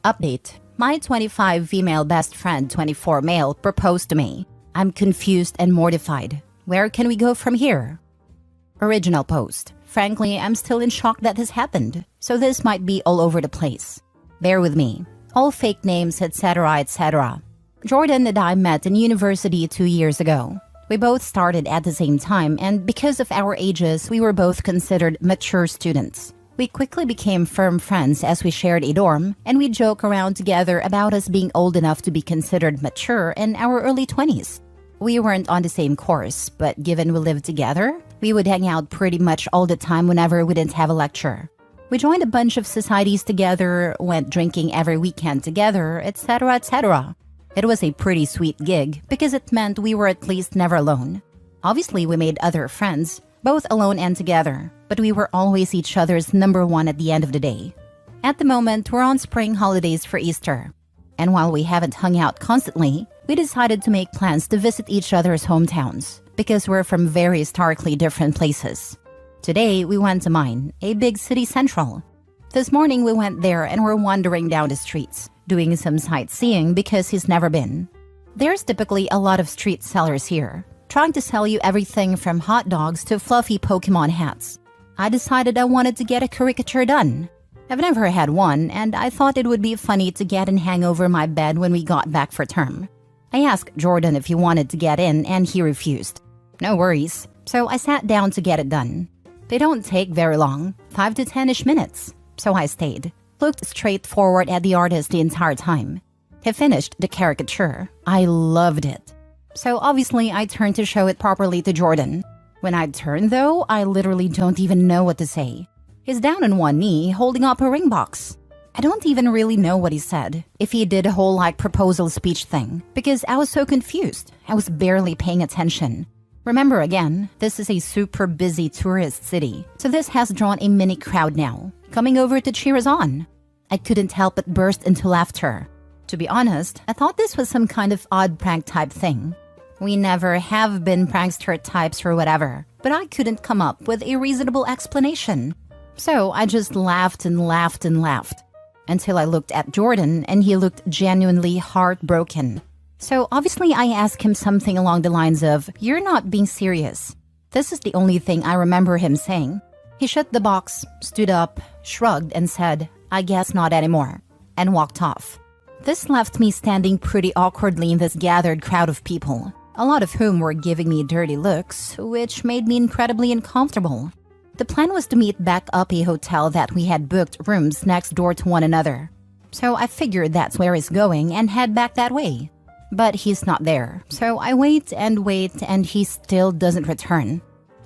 Update. My 25 female best friend 24 male proposed to me. I'm confused and mortified. Where can we go from here? Original post. Frankly, I'm still in shock that this happened, so this might be all over the place. Bear with me. All fake names, etc., etc. Jordan and I met in university 2 years ago. We both started at the same time, and because of our ages, we were both considered mature students. We quickly became firm friends as we shared a dorm, and we joke around together about us being old enough to be considered mature in our early 20s. We weren't on the same course, but given we lived together, we would hang out pretty much all the time whenever we didn't have a lecture. We joined a bunch of societies together, went drinking every weekend together, etc., etc. It was a pretty sweet gig because it meant we were at least never alone. Obviously, we made other friends, both alone and together, but we were always each other's number one at the end of the day. At the moment, we're on spring holidays for Easter. And while we haven't hung out constantly, we decided to make plans to visit each other's hometowns because we're from very starkly different places. Today, we went to mine, a big city central. This morning, we went there and were wandering down the streets, doing some sightseeing because he's never been. There's typically a lot of street sellers here, trying to sell you everything from hot dogs to fluffy Pokemon hats. I decided I wanted to get a caricature done. I've never had one, and I thought it would be funny to get and hang over my bed when we got back for term. I asked Jordan if he wanted to get in, and he refused. No worries, so I sat down to get it done. They don't take very long, 5 to 10-ish minutes, so I stayed. Looked straight forward at the artist the entire time. He finished the caricature. I loved it. So obviously I turned to show it properly to Jordan. When I turned though, I literally don't even know what to say. He's down on one knee, holding up a ring box. I don't even really know what he said, if he did a whole proposal speech thing, because I was so confused. I was barely paying attention. Remember again, this is a super busy tourist city, so this has drawn a mini crowd now, coming over to cheer us on. I couldn't help but burst into laughter. To be honest, I thought this was some kind of odd prank type thing. We never have been prankster types or whatever, but I couldn't come up with a reasonable explanation. So I just laughed and laughed and laughed, until I looked at Jordan and he looked genuinely heartbroken. So obviously I asked him something along the lines of, "You're not being serious." This is the only thing I remember him saying. He shut the box, stood up, shrugged and said, "I guess not anymore," and walked off. This left me standing pretty awkwardly in this gathered crowd of people, a lot of whom were giving me dirty looks, which made me incredibly uncomfortable. The plan was to meet back up a hotel that we had booked rooms next door to one another. So I figured that's where he's going and head back that way. But he's not there, so I wait and he still doesn't return.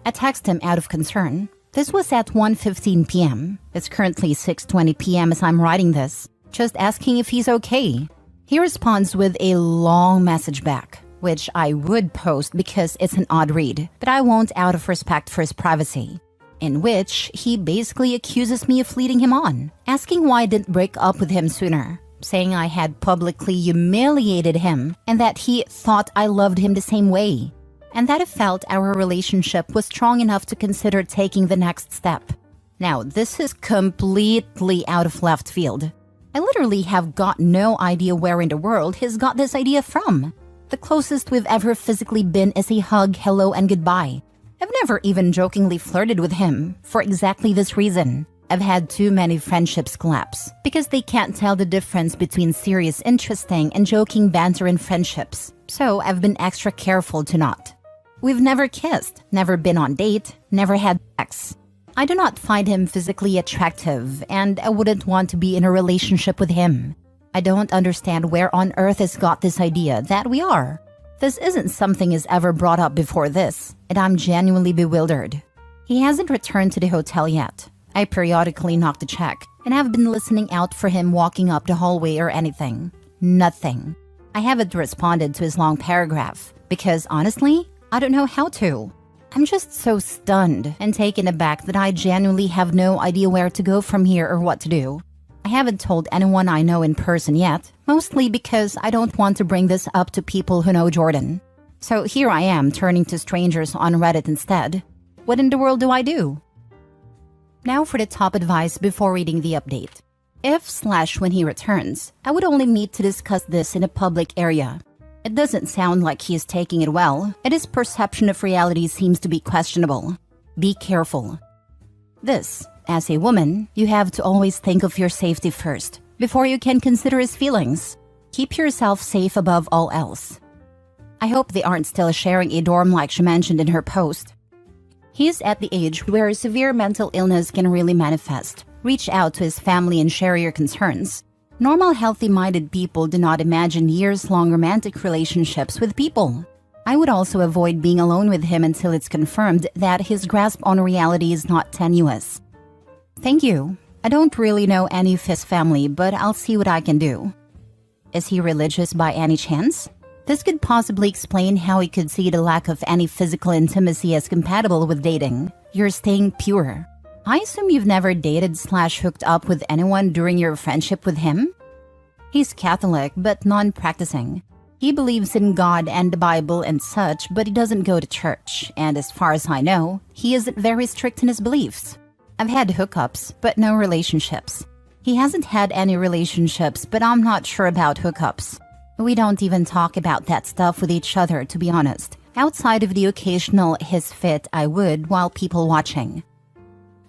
I text him out of concern. This was at 1:15 p.m. It's currently 6:20 p.m. as I'm writing this, just asking if he's okay. He responds with a long message back, which I would post because it's an odd read, but I won't out of respect for his privacy, in which he basically accuses me of leading him on, asking why I didn't break up with him sooner, saying I had publicly humiliated him and that he thought I loved him the same way, and that I felt our relationship was strong enough to consider taking the next step. Now, this is completely out of left field. I literally have got no idea where in the world he's got this idea from. The closest we've ever physically been is a hug, hello, and goodbye. I've never even jokingly flirted with him for exactly this reason. I've had too many friendships collapse because they can't tell the difference between serious, interesting, and joking banter in friendships. So I've been extra careful to not. We've never kissed, never been on date, never had sex. I do not find him physically attractive, and I wouldn't want to be in a relationship with him. I don't understand where on earth he's got this idea that we are. This isn't something he's ever brought up before this, and I'm genuinely bewildered. He hasn't returned to the hotel yet. I periodically knock to check, and have been listening out for him walking up the hallway or anything. Nothing. I haven't responded to his long paragraph, because honestly, I don't know how to. I'm just so stunned and taken aback that I genuinely have no idea where to go from here or what to do. I haven't told anyone I know in person yet, mostly because I don't want to bring this up to people who know Jordan. So here I am turning to strangers on Reddit instead. What in the world do I do? Now for the top advice before reading the update. If/when he returns, I would only meet to discuss this in a public area. It doesn't sound like he is taking it well, and his perception of reality seems to be questionable. Be careful. This, as a woman, you have to always think of your safety first, before you can consider his feelings. Keep yourself safe above all else. I hope they aren't still sharing a dorm like she mentioned in her post. He is at the age where severe mental illness can really manifest. Reach out to his family and share your concerns. Normal, healthy-minded people do not imagine years-long romantic relationships with people. I would also avoid being alone with him until it's confirmed that his grasp on reality is not tenuous. Thank you. I don't really know any of his family, but I'll see what I can do. Is he religious by any chance? This could possibly explain how he could see the lack of any physical intimacy as compatible with dating. You're staying pure. I assume you've never dated/hooked up with anyone during your friendship with him? He's Catholic, but non-practicing. He believes in God and the Bible and such, but he doesn't go to church, and as far as I know, he isn't very strict in his beliefs. I've had hookups, but no relationships. He hasn't had any relationships, but I'm not sure about hookups. We don't even talk about that stuff with each other, to be honest. Outside of the occasional his fit, I would while people watching.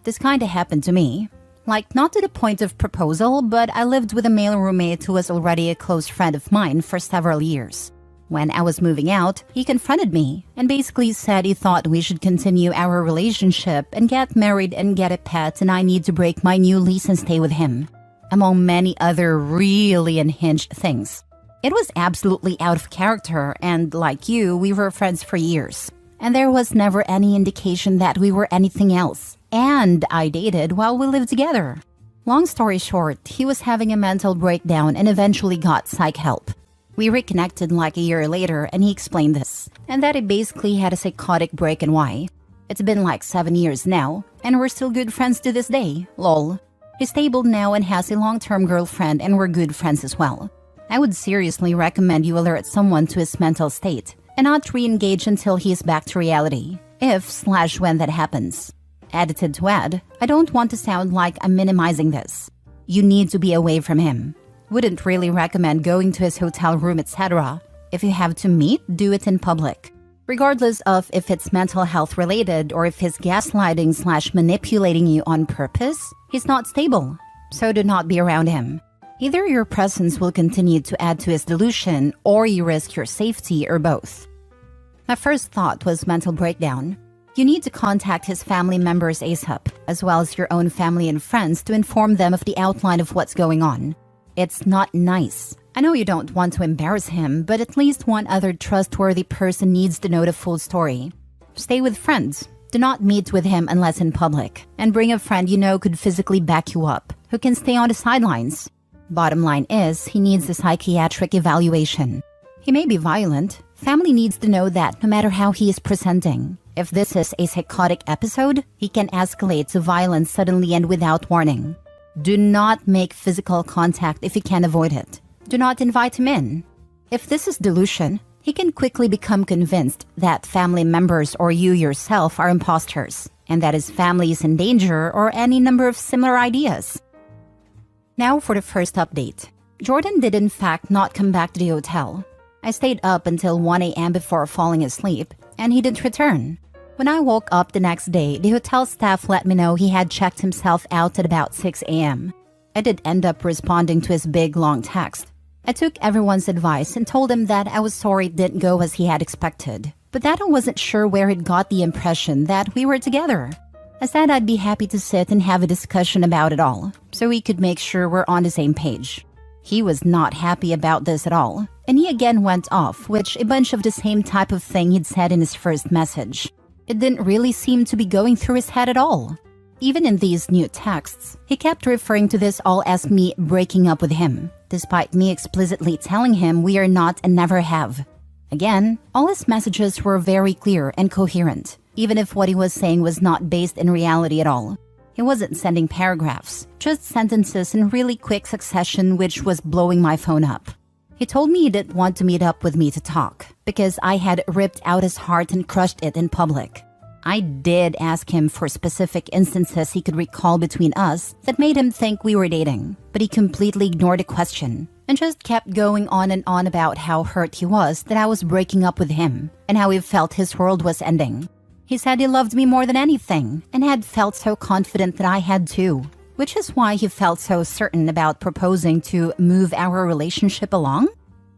This kinda happened to me. Like, not to the point of proposal, but I lived with a male roommate who was already a close friend of mine for several years. When I was moving out, he confronted me and basically said he thought we should continue our relationship and get married and get a pet, and I need to break my new lease and stay with him, among many other really unhinged things. It was absolutely out of character, and like you, we were friends for years. And there was never any indication that we were anything else. And I dated while we lived together. Long story short, he was having a mental breakdown and eventually got psych help. We reconnected like a year later and he explained this, and that he basically had a psychotic break and why. It's been like 7 years now, and we're still good friends to this day, lol. He's stable now and has a long-term girlfriend, and we're good friends as well. I would seriously recommend you alert someone to his mental state and not re-engage until he is back to reality, if/when that happens. Edited to add, I don't want to sound like I'm minimizing this. You need to be away from him. Wouldn't really recommend going to his hotel room, etc. If you have to meet, do it in public. Regardless of if it's mental health related or if he's gaslighting/manipulating you on purpose, he's not stable, so do not be around him. Either your presence will continue to add to his delusion or you risk your safety, or both. My first thought was mental breakdown. You need to contact his family members ASAP, as well as your own family and friends, to inform them of the outline of what's going on. It's not nice. I know you don't want to embarrass him, but at least one other trustworthy person needs to know the full story. Stay with friends. Do not meet with him unless in public. And bring a friend you know could physically back you up, who can stay on the sidelines. Bottom line is, he needs a psychiatric evaluation. He may be violent. Family needs to know that no matter how he is presenting. If this is a psychotic episode, he can escalate to violence suddenly and without warning. Do not make physical contact if you can avoid it. Do not invite him in. If this is delusion, he can quickly become convinced that family members or you yourself are imposters, and that his family is in danger, or any number of similar ideas. Now for the first update. Jordan did in fact not come back to the hotel. I stayed up until 1 a.m. before falling asleep, and he didn't return. When I woke up the next day, the hotel staff let me know he had checked himself out at about 6 a.m. I did end up responding to his big, long text. I took everyone's advice and told him that I was sorry it didn't go as he had expected, but that I wasn't sure where he'd got the impression that we were together. I said I'd be happy to sit and have a discussion about it all, so we could make sure we're on the same page. He was not happy about this at all, and he again went off, which a bunch of the same type of thing he'd said in his first message. It didn't really seem to be going through his head at all. Even in these new texts, he kept referring to this all as me breaking up with him, despite me explicitly telling him we are not and never have. Again, all his messages were very clear and coherent, even if what he was saying was not based in reality at all. He wasn't sending paragraphs, just sentences in really quick succession, which was blowing my phone up. He told me he didn't want to meet up with me to talk, because I had ripped out his heart and crushed it in public. I did ask him for specific instances he could recall between us that made him think we were dating, but he completely ignored the question and just kept going on and on about how hurt he was that I was breaking up with him and how he felt his world was ending. He said he loved me more than anything and had felt so confident that I had too, which is why he felt so certain about proposing to move our relationship along.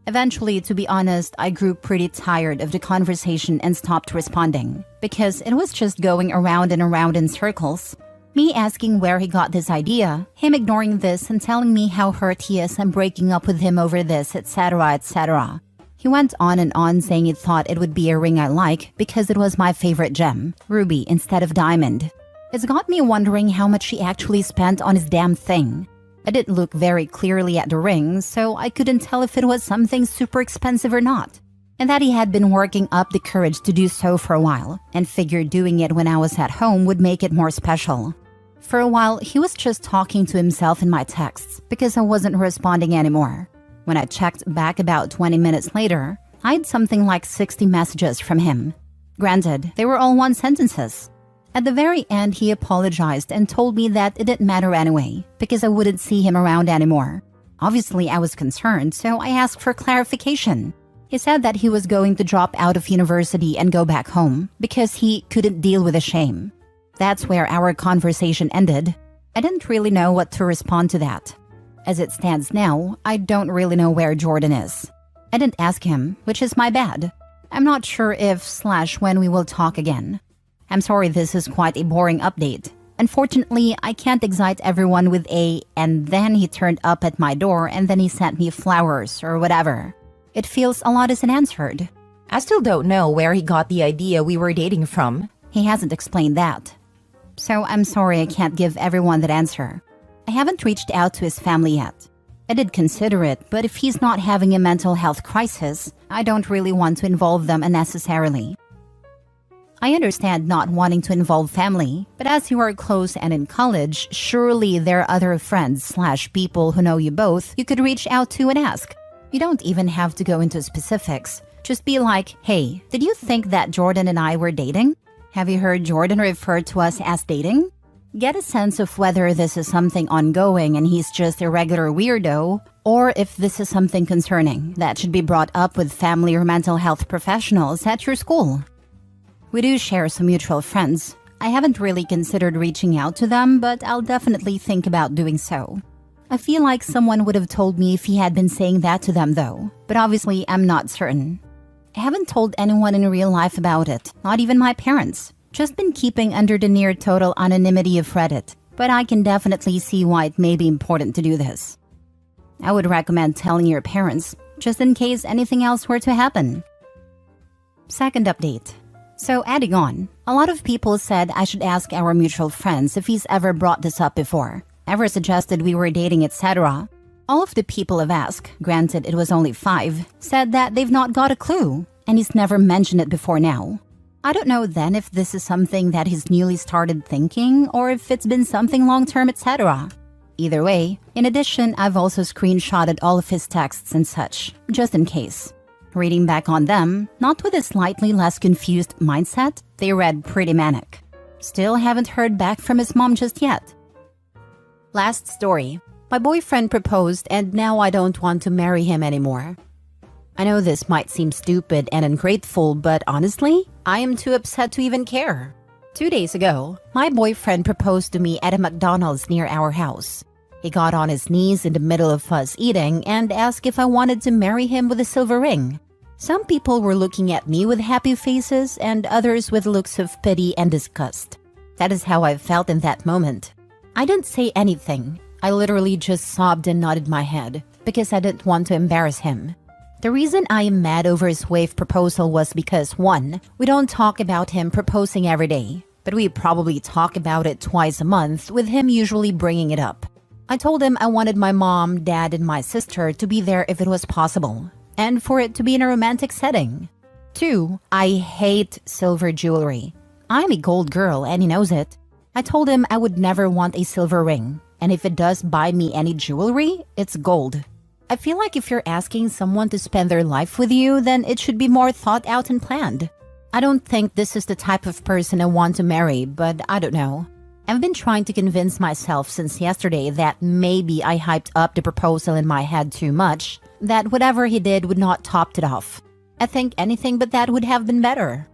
Eventually, to be honest, I grew pretty tired of the conversation and stopped responding because it was just going around and around in circles. Me asking where he got this idea, him ignoring this and telling me how hurt he is and breaking up with him over this, etc., etc. He went on and on saying he thought it would be a ring I like because it was my favorite gem, ruby instead of diamond. It's got me wondering how much he actually spent on his damn thing. I didn't look very clearly at the ring, so I couldn't tell if it was something super expensive or not, and that he had been working up the courage to do so for a while, and figured doing it when I was at home would make it more special. For a while, he was just talking to himself in my texts because I wasn't responding anymore. When I checked back about 20 minutes later, I had something like 60 messages from him. Granted, they were all one sentences. At the very end, he apologized and told me that it didn't matter anyway, because I wouldn't see him around anymore. Obviously, I was concerned, so I asked for clarification. He said that he was going to drop out of university and go back home, because he couldn't deal with the shame. That's where our conversation ended. I didn't really know what to respond to that. As it stands now, I don't really know where Jordan is. I didn't ask him, which is my bad. I'm not sure if/when we will talk again. I'm sorry this is quite a boring update. Unfortunately, I can't excite everyone with and then he turned up at my door and then he sent me flowers or whatever. It feels a lot isn't answered. I still don't know where he got the idea we were dating from. He hasn't explained that. So I'm sorry I can't give everyone that answer. I haven't reached out to his family yet. I did consider it, but if he's not having a mental health crisis, I don't really want to involve them unnecessarily. I understand not wanting to involve family, but as you are close and in college, surely there are other friends/people who know you both you could reach out to and ask. You don't even have to go into specifics. Just be like, hey, did you think that Jordan and I were dating? Have you heard Jordan refer to us as dating? Get a sense of whether this is something ongoing and he's just a regular weirdo, or if this is something concerning that should be brought up with family or mental health professionals at your school. We do share some mutual friends. I haven't really considered reaching out to them, but I'll definitely think about doing so. I feel like someone would have told me if he had been saying that to them though, but obviously I'm not certain. I haven't told anyone in real life about it, not even my parents. Just been keeping under the near total anonymity of Reddit, but I can definitely see why it may be important to do this. I would recommend telling your parents, just in case anything else were to happen. Second update. So adding on, a lot of people said I should ask our mutual friends if he's ever brought this up before, ever suggested we were dating, etc. All of the people I've asked, granted it was only 5, said that they've not got a clue, and he's never mentioned it before now. I don't know then if this is something that he's newly started thinking or if it's been something long-term, etc. Either way, in addition, I've also screenshotted all of his texts and such, just in case. Reading back on them, not with a slightly less confused mindset, they read pretty manic. Still haven't heard back from his mom just yet. Last story. My boyfriend proposed and now I don't want to marry him anymore. I know this might seem stupid and ungrateful, but honestly, I am too upset to even care. 2 days ago, my boyfriend proposed to me at a McDonald's near our house. He got on his knees in the middle of us eating and asked if I wanted to marry him with a silver ring. Some people were looking at me with happy faces and others with looks of pity and disgust. That is how I felt in that moment. I didn't say anything. I literally just sobbed and nodded my head because I didn't want to embarrass him. The reason I am mad over his wave proposal was because 1, we don't talk about him proposing every day, but we probably talk about it twice a month with him usually bringing it up. I told him I wanted my mom, dad, and my sister to be there if it was possible, and for it to be in a romantic setting. 2, I hate silver jewelry. I'm a gold girl and he knows it. I told him I would never want a silver ring, and if it does buy me any jewelry, it's gold. I feel like if you're asking someone to spend their life with you, then it should be more thought out and planned. I don't think this is the type of person I want to marry, but I don't know. I've been trying to convince myself since yesterday that maybe I hyped up the proposal in my head too much, that whatever he did would not top it off. I think anything but that would have been better.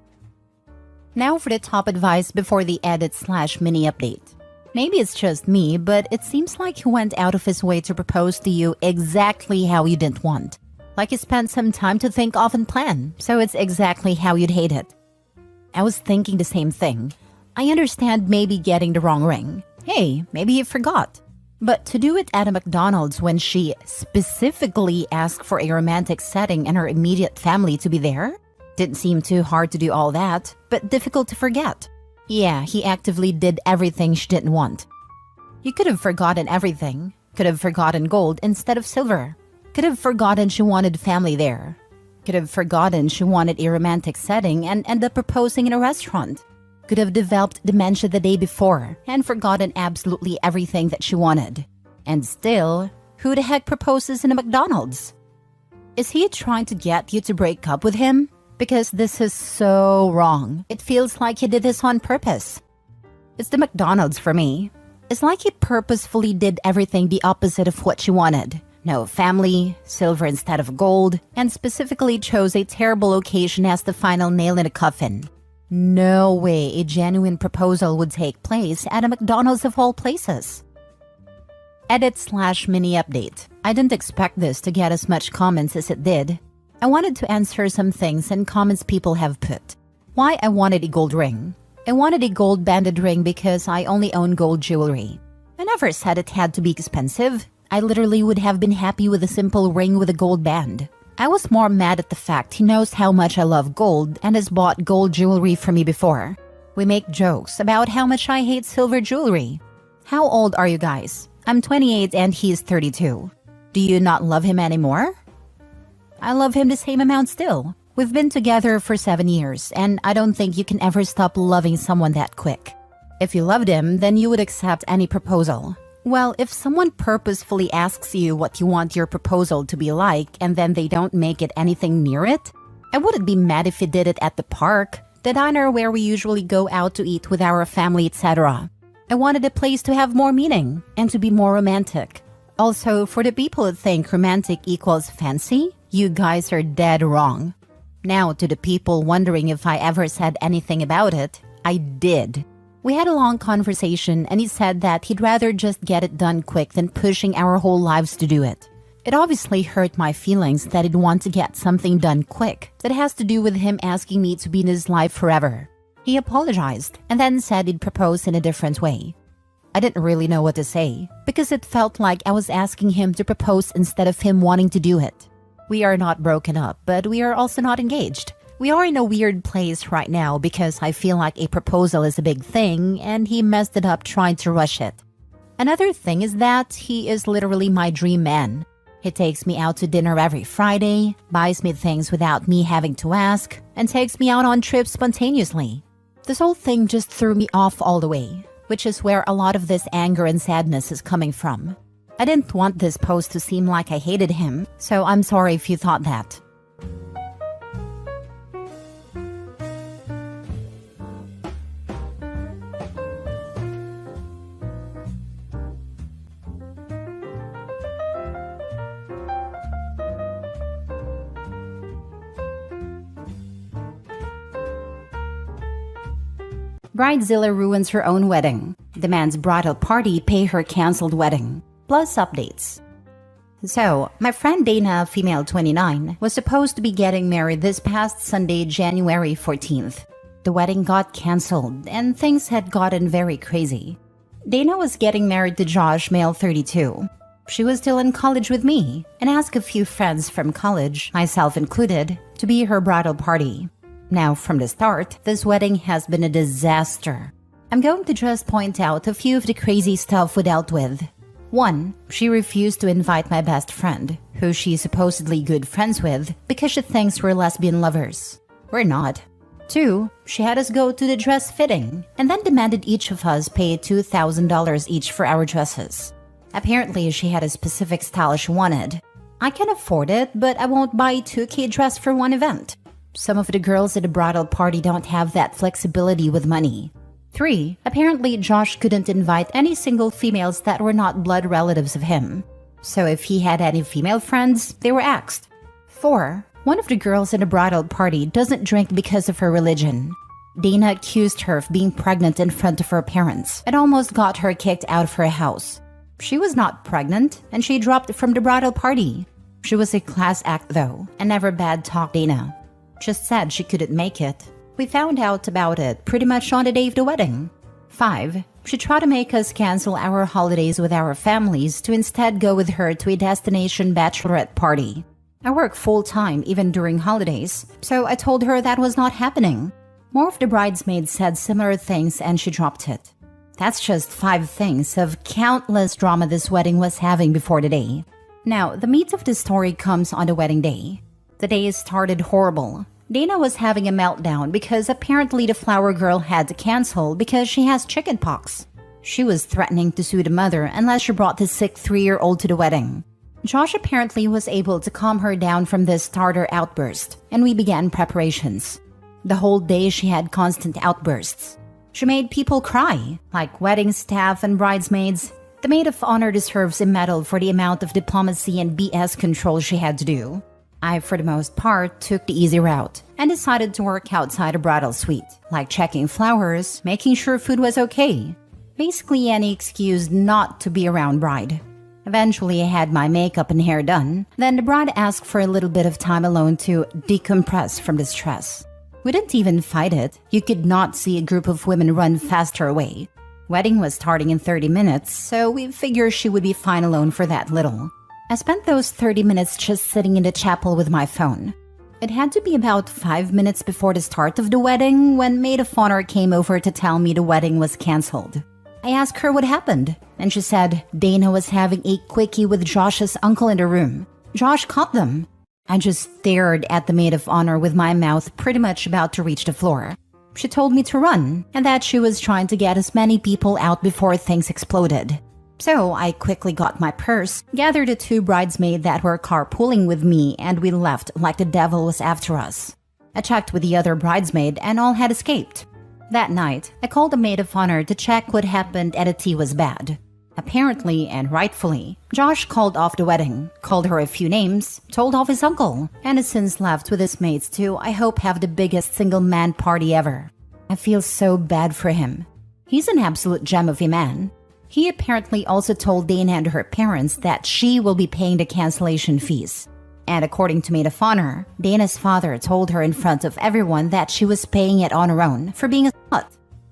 Now for the top advice before the edit/mini update. Maybe it's just me, but it seems like he went out of his way to propose to you exactly how you didn't want. Like he spent some time to think of and plan, so it's exactly how you'd hate it. I was thinking the same thing. I understand maybe getting the wrong ring. Hey, maybe he forgot. But to do it at a McDonald's when she specifically asked for a romantic setting and her immediate family to be there? Didn't seem too hard to do all that, but difficult to forget. Yeah, he actively did everything she didn't want. You could have forgotten everything. Could have forgotten gold instead of silver. Could have forgotten she wanted family there. Could have forgotten she wanted a romantic setting and end up proposing in a restaurant. Could have developed dementia the day before and forgotten absolutely everything that she wanted. And still, who the heck proposes in a McDonald's? Is he trying to get you to break up with him? Because this is so wrong. It feels like he did this on purpose. It's the McDonald's for me. It's like he purposefully did everything the opposite of what she wanted. No family, silver instead of gold, and specifically chose a terrible location as the final nail in a coffin. No way a genuine proposal would take place at a McDonald's of all places. Edit/mini update. I didn't expect this to get as much comments as it did. I wanted to answer some things and comments people have put. Why I wanted a gold ring. I wanted a gold banded ring because I only own gold jewelry. I never said it had to be expensive. I literally would have been happy with a simple ring with a gold band. I was more mad at the fact he knows how much I love gold and has bought gold jewelry for me before. We make jokes about how much I hate silver jewelry. How old are you guys? I'm 28 and he's 32. Do you not love him anymore? I love him the same amount still. We've been together for 7 years, and I don't think you can ever stop loving someone that quick. If you loved him, then you would accept any proposal. Well, if someone purposefully asks you what you want your proposal to be like and then they don't make it anything near it, I wouldn't be mad if he did it at the park, the diner where we usually go out to eat with our family, etc. I wanted the place to have more meaning and to be more romantic. Also, for the people who think romantic equals fancy, you guys are dead wrong. Now, to the people wondering if I ever said anything about it, I did. We had a long conversation and he said that he'd rather just get it done quick than pushing our whole lives to do it. It obviously hurt my feelings that he'd want to get something done quick that has to do with him asking me to be in his life forever. He apologized and then said he'd propose in a different way. I didn't really know what to say because it felt like I was asking him to propose instead of him wanting to do it. We are not broken up, but we are also not engaged. We are in a weird place right now because I feel like a proposal is a big thing and he messed it up trying to rush it. Another thing is that he is literally my dream man. He takes me out to dinner every Friday, buys me things without me having to ask, and takes me out on trips spontaneously. This whole thing just threw me off all the way, which is where a lot of this anger and sadness is coming from. I didn't want this post to seem like I hated him, so I'm sorry if you thought that. Bridezilla ruins her own wedding. Demands bridal party pay her cancelled wedding. Plus updates. So, my friend Dana, female 29, was supposed to be getting married this past Sunday, January 14th. The wedding got cancelled and things had gotten very crazy. Dana was getting married to Josh, male 32. She was still in college with me and asked a few friends from college, myself included, to be her bridal party. Now, from the start, this wedding has been a disaster. I'm going to just point out a few of the crazy stuff we dealt with. 1. She refused to invite my best friend, who she's supposedly good friends with, because she thinks we're lesbian lovers. We're not. 2. She had us go to the dress fitting, and then demanded each of us pay $2,000 each for our dresses. Apparently, she had a specific style she wanted. I can afford it, but I won't buy a $2K dress for one event. Some of the girls at the bridal party don't have that flexibility with money. 3. Apparently, Josh couldn't invite any single females that were not blood relatives of him. So if he had any female friends, they were axed. 4. One of the girls at the bridal party doesn't drink because of her religion. Dana accused her of being pregnant in front of her parents and almost got her kicked out of her house. She was not pregnant, and she dropped from the bridal party. She was a class act though, and never bad-talked Dana. Just said she couldn't make it. We found out about it pretty much on the day of the wedding. 5. She tried to make us cancel our holidays with our families to instead go with her to a destination bachelorette party. I work full-time even during holidays, so I told her that was not happening. More of the bridesmaids said similar things and she dropped it. That's just 5 things of countless drama this wedding was having before the day. Now, the meat of the story comes on the wedding day. The day started horrible. Dana was having a meltdown because apparently the flower girl had to cancel because she has chickenpox. She was threatening to sue the mother unless she brought the sick 3-year-old to the wedding. Josh apparently was able to calm her down from this starter outburst, and we began preparations. The whole day she had constant outbursts. She made people cry, like wedding staff and bridesmaids. The maid of honor deserves a medal for the amount of diplomacy and BS control she had to do. I, for the most part, took the easy route and decided to work outside a bridal suite, like checking flowers, making sure food was okay. Basically any excuse not to be around bride. Eventually, I had my makeup and hair done. Then the bride asked for a little bit of time alone to decompress from the stress. We didn't even fight it. You could not see a group of women run faster away. Wedding was starting in 30 minutes, so we figured she would be fine alone for that little. I spent those 30 minutes just sitting in the chapel with my phone. It had to be about 5 minutes before the start of the wedding when maid of honor came over to tell me the wedding was canceled. I asked her what happened, and she said Dana was having a quickie with Josh's uncle in the room. Josh caught them. I just stared at the maid of honor with my mouth pretty much about to reach the floor. She told me to run, and that she was trying to get as many people out before things exploded. So I quickly got my purse, gathered the 2 bridesmaids that were carpooling with me, and we left like the devil was after us. I checked with the other bridesmaid and all had escaped. That night, I called the maid of honor to check what happened and the tea was bad. Apparently, and rightfully, Josh called off the wedding, called her a few names, told off his uncle, and has since left with his mates to, I hope, have the biggest single man party ever. I feel so bad for him. He's an absolute gem of a man. He apparently also told Dana and her parents that she will be paying the cancellation fees. And according to maid of honor, Dana's father told her in front of everyone that she was paying it on her own for being a slut.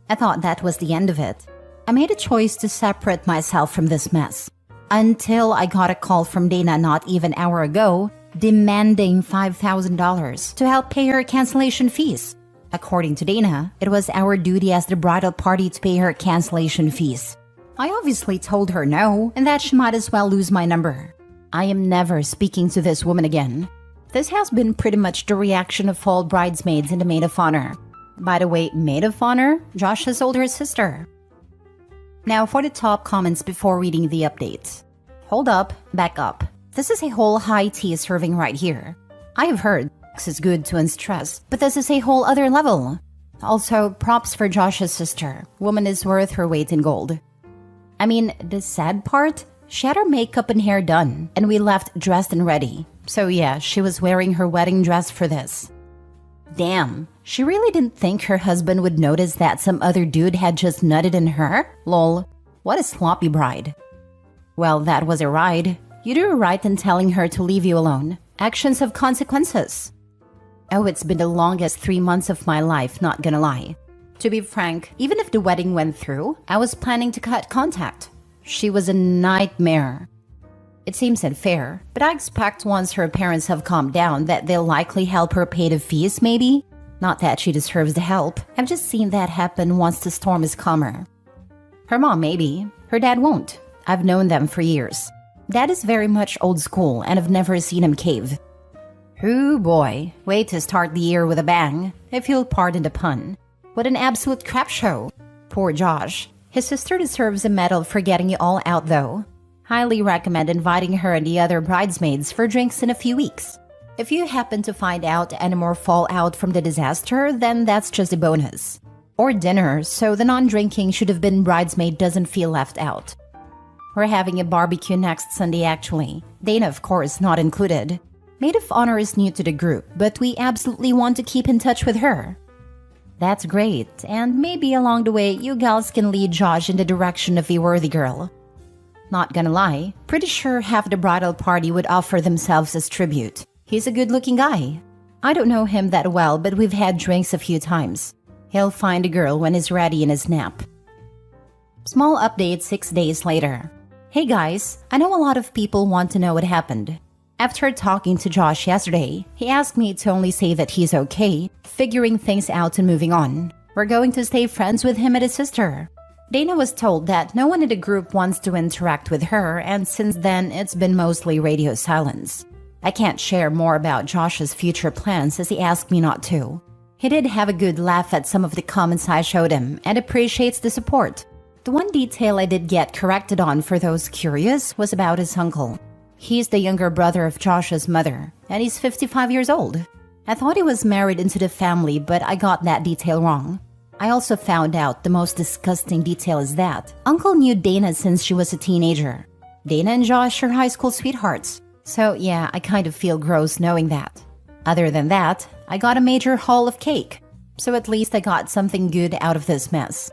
I thought that was the end of it. I made a choice to separate myself from this mess. Until I got a call from Dana not even an hour ago, demanding $5,000 to help pay her cancellation fees. According to Dana, it was our duty as the bridal party to pay her cancellation fees. I obviously told her no, and that she might as well lose my number. I am never speaking to this woman again. This has been pretty much the reaction of all bridesmaids in the maid of honor. By the way, maid of honor, Josh's older sister. Now for the top comments before reading the updates. Hold up, back up. This is a whole high tea serving right here. I have heard sex is good to unstress, but this is a whole other level. Also, props for Josh's sister. Woman is worth her weight in gold. I mean, the sad part? She had her makeup and hair done, and we left dressed and ready. So yeah, she was wearing her wedding dress for this. Damn, she really didn't think her husband would notice that some other dude had just nutted in her? Lol, what a sloppy bride. Well, that was a ride. You do right in telling her to leave you alone. Actions have consequences. Oh, it's been the longest 3 months of my life, not gonna lie. To be frank, even if the wedding went through, I was planning to cut contact. She was a nightmare. It seems unfair, but I expect once her parents have calmed down that they'll likely help her pay the fees, maybe? Not that she deserves the help. I've just seen that happen once the storm is calmer. Her mom, maybe. Her dad won't. I've known them for years. Dad is very much old school, and I've never seen him cave. Ooh boy, way to start the year with a bang, if you'll pardon the pun. What an absolute crap show. Poor Josh. His sister deserves a medal for getting it all out though. Highly recommend inviting her and the other bridesmaids for drinks in a few weeks. If you happen to find out any more fallout from the disaster, then that's just a bonus. Or dinner, so the non-drinking should have been bridesmaid doesn't feel left out. We're having a barbecue next Sunday actually. Dana, of course, not included. Maid of honor is new to the group, but we absolutely want to keep in touch with her. That's great, and maybe along the way you gals can lead Josh in the direction of a worthy girl. Not gonna lie, pretty sure half the bridal party would offer themselves as tribute. He's a good-looking guy. I don't know him that well, but we've had drinks a few times. He'll find a girl when he's ready in his nap. Small update 6 days later. Hey guys, I know a lot of people want to know what happened. After talking to Josh yesterday, he asked me to only say that he's okay, figuring things out and moving on. We're going to stay friends with him and his sister. Dana was told that no one in the group wants to interact with her, and since then it's been mostly radio silence. I can't share more about Josh's future plans as he asked me not to. He did have a good laugh at some of the comments I showed him and appreciates the support. The one detail I did get corrected on for those curious was about his uncle. He's the younger brother of Josh's mother, and he's 55 years old. I thought he was married into the family, but I got that detail wrong. I also found out the most disgusting detail is that Uncle knew Dana since she was a teenager. Dana and Josh are high school sweethearts. So yeah, I kind of feel gross knowing that. Other than that, I got a major haul of cake. So at least I got something good out of this mess.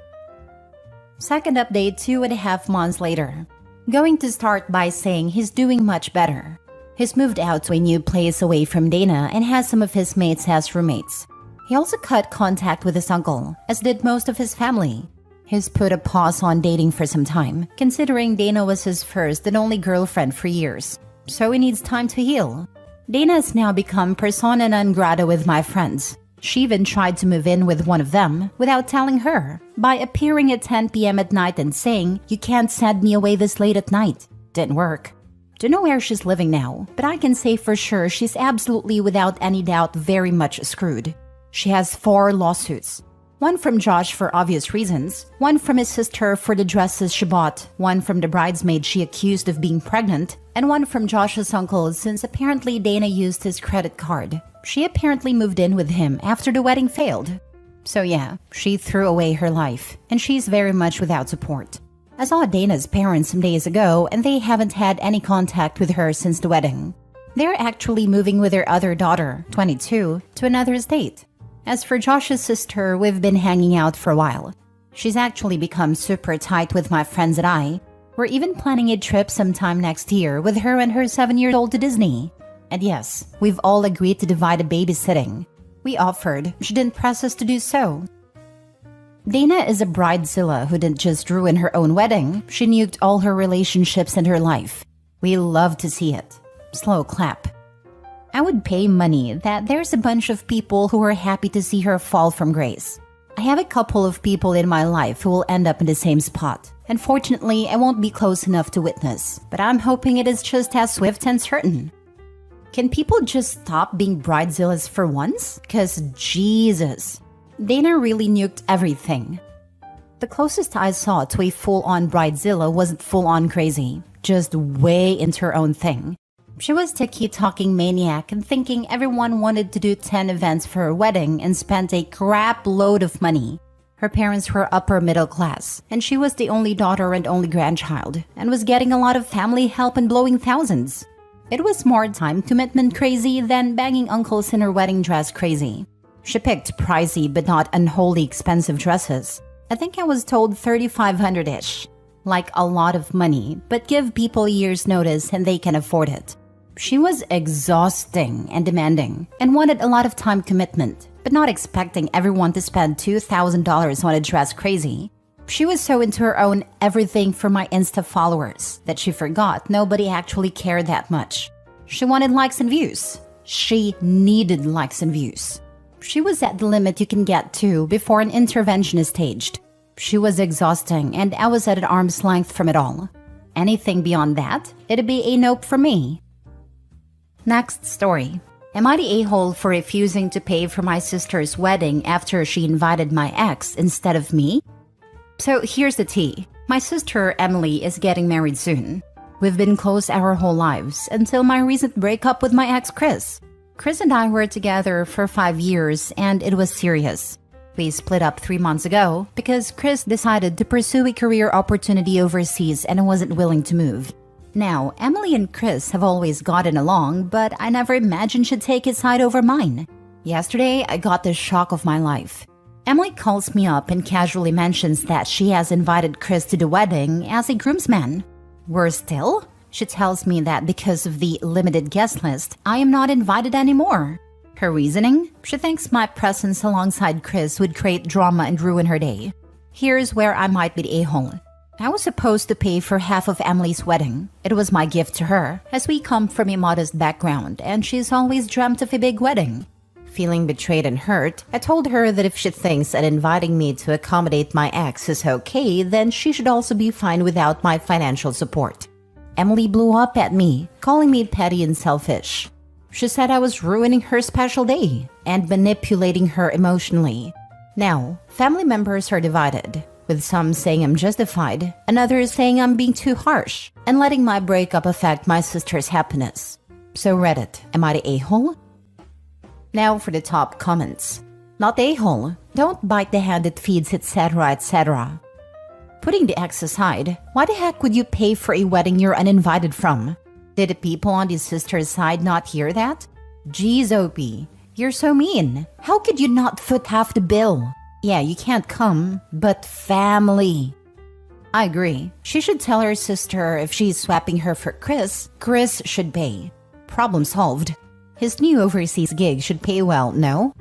Second update 2.5 months later. Going to start by saying he's doing much better. He's moved out to a new place away from Dana and has some of his mates as roommates. He also cut contact with his uncle, as did most of his family. He's put a pause on dating for some time, considering Dana was his first and only girlfriend for years. So he needs time to heal. Dana has now become persona non grata with my friends. She even tried to move in with one of them without telling her, by appearing at 10 p.m. at night and saying, "You can't send me away this late at night." Didn't work. Don't know where she's living now, but I can say for sure she's absolutely without any doubt very much screwed. She has 4 lawsuits. One from Josh for obvious reasons, one from his sister for the dresses she bought, one from the bridesmaid she accused of being pregnant, and one from Josh's uncle since apparently Dana used his credit card. She apparently moved in with him after the wedding failed. So yeah, she threw away her life, and she's very much without support. I saw Dana's parents some days ago, and they haven't had any contact with her since the wedding. They're actually moving with their other daughter, 22, to another state. As for Josh's sister, we've been hanging out for a while. She's actually become super tight with my friends and I. We're even planning a trip sometime next year with her and her 7-year-old to Disney. And yes, we've all agreed to divide a babysitting. We offered, she didn't press us to do so. Dana is a bridezilla who didn't just ruin her own wedding, she nuked all her relationships and her life. We love to see it. Slow clap. I would pay money that there's a bunch of people who are happy to see her fall from grace. I have a couple of people in my life who will end up in the same spot. Unfortunately, I won't be close enough to witness, but I'm hoping it is just as swift and certain. Can people just stop being bridezillas for once? 'Cause Jesus, Dana really nuked everything. The closest I saw to a full-on bridezilla wasn't full-on crazy, just way into her own thing. She was tiki-talking maniac and thinking everyone wanted to do 10 events for her wedding and spent a crap load of money. Her parents were upper middle class, and she was the only daughter and only grandchild, and was getting a lot of family help and blowing thousands. It was more time commitment crazy than banging uncles in her wedding dress crazy. She picked pricey but not unholy expensive dresses. I think I was told $3,500-ish. Like a lot of money, but give people a year's notice and they can afford it. She was exhausting and demanding, and wanted a lot of time commitment, but not expecting everyone to spend $2,000 on a dress crazy. She was so into her own everything for my Insta followers that she forgot nobody actually cared that much. She wanted likes and views. She needed likes and views. She was at the limit you can get to before an intervention is staged. She was exhausting, and I was at an arm's length from it all. Anything beyond that, it'd be a nope for me. Next story. Am I the a-hole for refusing to pay for my sister's wedding after she invited my ex instead of me? So here's the tea. My sister, Emily, is getting married soon. We've been close our whole lives until my recent breakup with my ex, Chris. Chris and I were together for 5 years and it was serious. We split up 3 months ago because Chris decided to pursue a career opportunity overseas and wasn't willing to move. Now, Emily and Chris have always gotten along, but I never imagined she'd take his side over mine. Yesterday, I got the shock of my life. Emily calls me up and casually mentions that she has invited Chris to the wedding as a groomsman. Worse still, she tells me that because of the limited guest list, I am not invited anymore. Her reasoning? She thinks my presence alongside Chris would create drama and ruin her day. Here's where I might be the a-hole. I was supposed to pay for half of Emily's wedding. It was my gift to her, as we come from a modest background and she's always dreamt of a big wedding. Feeling betrayed and hurt, I told her that if she thinks that inviting me to accommodate my ex is okay, then she should also be fine without my financial support. Emily blew up at me, calling me petty and selfish. She said I was ruining her special day and manipulating her emotionally. Now, family members are divided, with some saying I'm justified and others saying I'm being too harsh and letting my breakup affect my sister's happiness. So Reddit, am I the a-hole? Now for the top comments. Not the a-hole, don't bite the hand that feeds, etc., etc. Putting the ex aside, why the heck would you pay for a wedding you're uninvited from? Did the people on the sister's side not hear that? Geez, OP, you're so mean. How could you not foot half the bill? Yeah, you can't come, but family. I agree. She should tell her sister if she's swapping her for Chris, Chris should pay. Problem solved. His new overseas gig should pay well, no?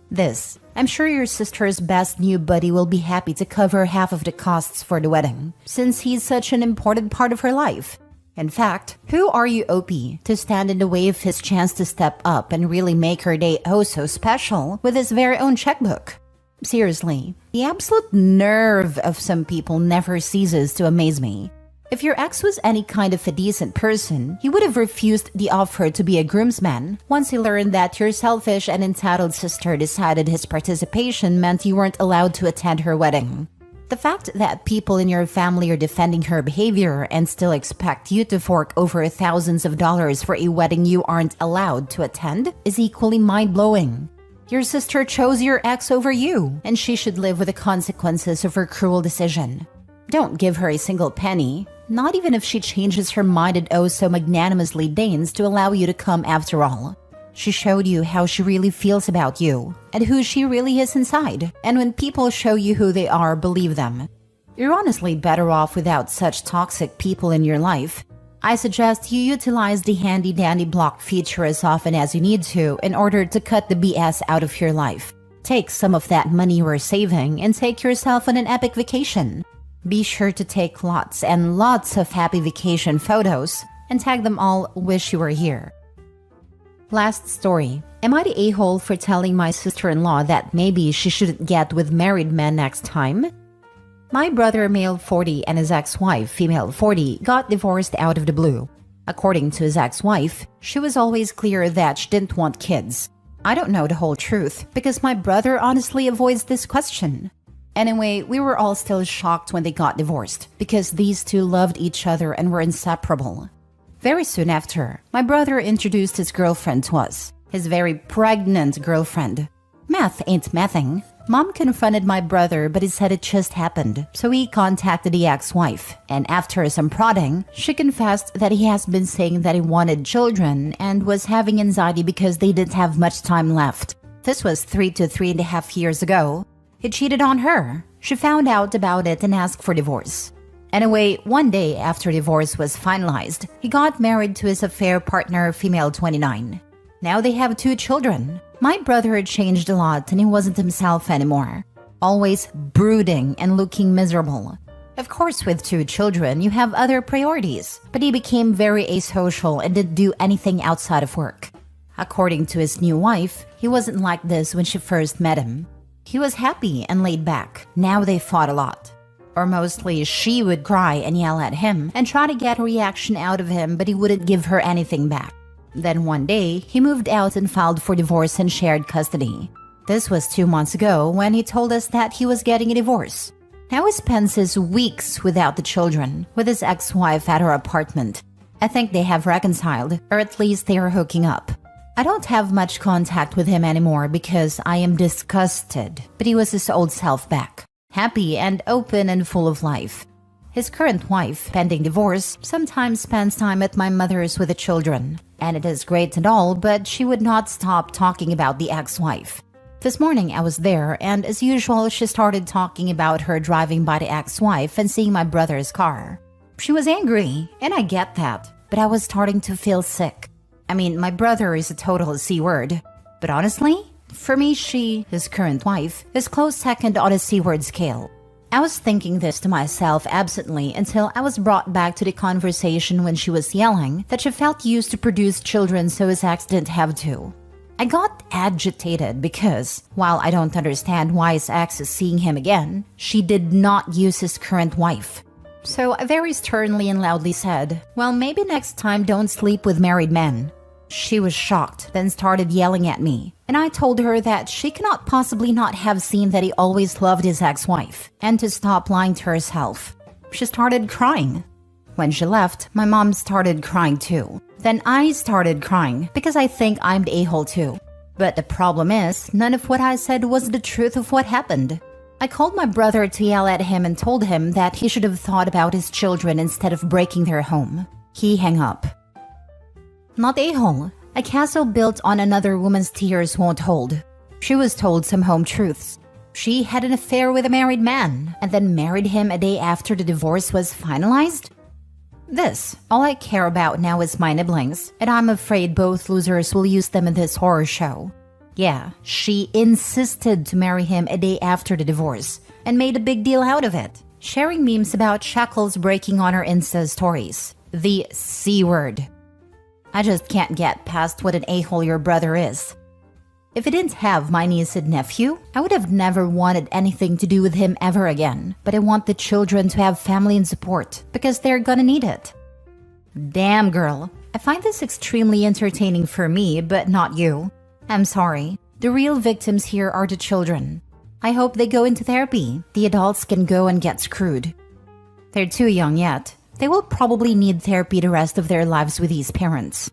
This. I'm sure your sister's best new buddy will be happy to cover half of the costs for the wedding, since he's such an important part of her life. In fact, who are you, OP, to stand in the way of his chance to step up and really make her day oh so special with his very own checkbook? Seriously, the absolute nerve of some people never ceases to amaze me. If your ex was any kind of a decent person, he would have refused the offer to be a groomsman once he learned that your selfish and entitled sister decided his participation meant you weren't allowed to attend her wedding. The fact that people in your family are defending her behavior and still expect you to fork over thousands of dollars for a wedding you aren't allowed to attend is equally mind-blowing. Your sister chose your ex over you, and she should live with the consequences of her cruel decision. Don't give her a single penny, not even if she changes her mind and oh so magnanimously deigns to allow you to come after all. She showed you how she really feels about you and who she really is inside. And when people show you who they are, believe them. You're honestly better off without such toxic people in your life. I suggest you utilize the handy-dandy block feature as often as you need to in order to cut the BS out of your life. Take some of that money you are saving and take yourself on an epic vacation. Be sure to take lots and lots of happy vacation photos and tag them all "wish you were here." Last story. Am I the a-hole for telling my sister-in-law that maybe she shouldn't get with married men next time? My brother, male 40, and his ex-wife, female 40, got divorced out of the blue. According to his ex-wife, she was always clear that she didn't want kids. I don't know the whole truth because my brother honestly avoids this question. Anyway, we were all still shocked when they got divorced because these two loved each other and were inseparable. Very soon after, my brother introduced his girlfriend to us, his very pregnant girlfriend. Math ain't mathing. Mom confronted my brother, but he said it just happened, so he contacted the ex-wife, and after some prodding, she confessed that he has been saying that he wanted children and was having anxiety because they didn't have much time left. This was 3 to 3.5 years ago. He cheated on her. She found out about it and asked for divorce. Anyway, one day after divorce was finalized, he got married to his affair partner, female 29. Now they have 2 children. My brother had changed a lot and he wasn't himself anymore. Always brooding and looking miserable. Of course, with 2 children, you have other priorities, but he became very asocial and didn't do anything outside of work. According to his new wife, he wasn't like this when she first met him. He was happy and laid back. Now they fought a lot. Or mostly she would cry and yell at him and try to get a reaction out of him, but he wouldn't give her anything back. Then one day, he moved out and filed for divorce and shared custody. This was 2 months ago when he told us that he was getting a divorce. Now he spends his weeks without the children, with his ex-wife at her apartment. I think they have reconciled, or at least they are hooking up. I don't have much contact with him anymore because I am disgusted, but he was his old self back, happy and open and full of life. His current wife, pending divorce, sometimes spends time at my mother's with the children, and it is great and all, but she would not stop talking about the ex-wife. This morning I was there, and as usual, she started talking about her driving by the ex-wife and seeing my brother's car. She was angry, and I get that, but I was starting to feel sick. I mean, my brother is a total C-word, but honestly, for me, she, his current wife, is close second on a C-word scale. I was thinking this to myself absently until I was brought back to the conversation when she was yelling that she felt used to produce children so his ex didn't have to. I got agitated because, while I don't understand why his ex is seeing him again, she did not use his current wife. So I very sternly and loudly said, well, maybe next time don't sleep with married men. She was shocked, then started yelling at me, and I told her that she cannot possibly not have seen that he always loved his ex-wife, and to stop lying to herself. She started crying. When she left, my mom started crying too. Then I started crying because I think I'm the a-hole too. But the problem is, none of what I said was the truth of what happened. I called my brother to yell at him and told him that he should have thought about his children instead of breaking their home. He hung up. Not a-hole. A castle built on another woman's tears won't hold. She was told some home truths. She had an affair with a married man and then married him a day after the divorce was finalized? All I care about now is my nibblings, and I'm afraid both losers will use them in this horror show. Yeah, she insisted to marry him a day after the divorce and made a big deal out of it, sharing memes about shackles breaking on her Insta stories. The C-word. I just can't get past what an a-hole your brother is. If I didn't have my niece and nephew, I would have never wanted anything to do with him ever again. But I want the children to have family and support because they're gonna need it. Damn, girl. I find this extremely entertaining for me, but not you. I'm sorry. The real victims here are the children. I hope they go into therapy. The adults can go and get screwed. They're too young yet. They will probably need therapy the rest of their lives with these parents.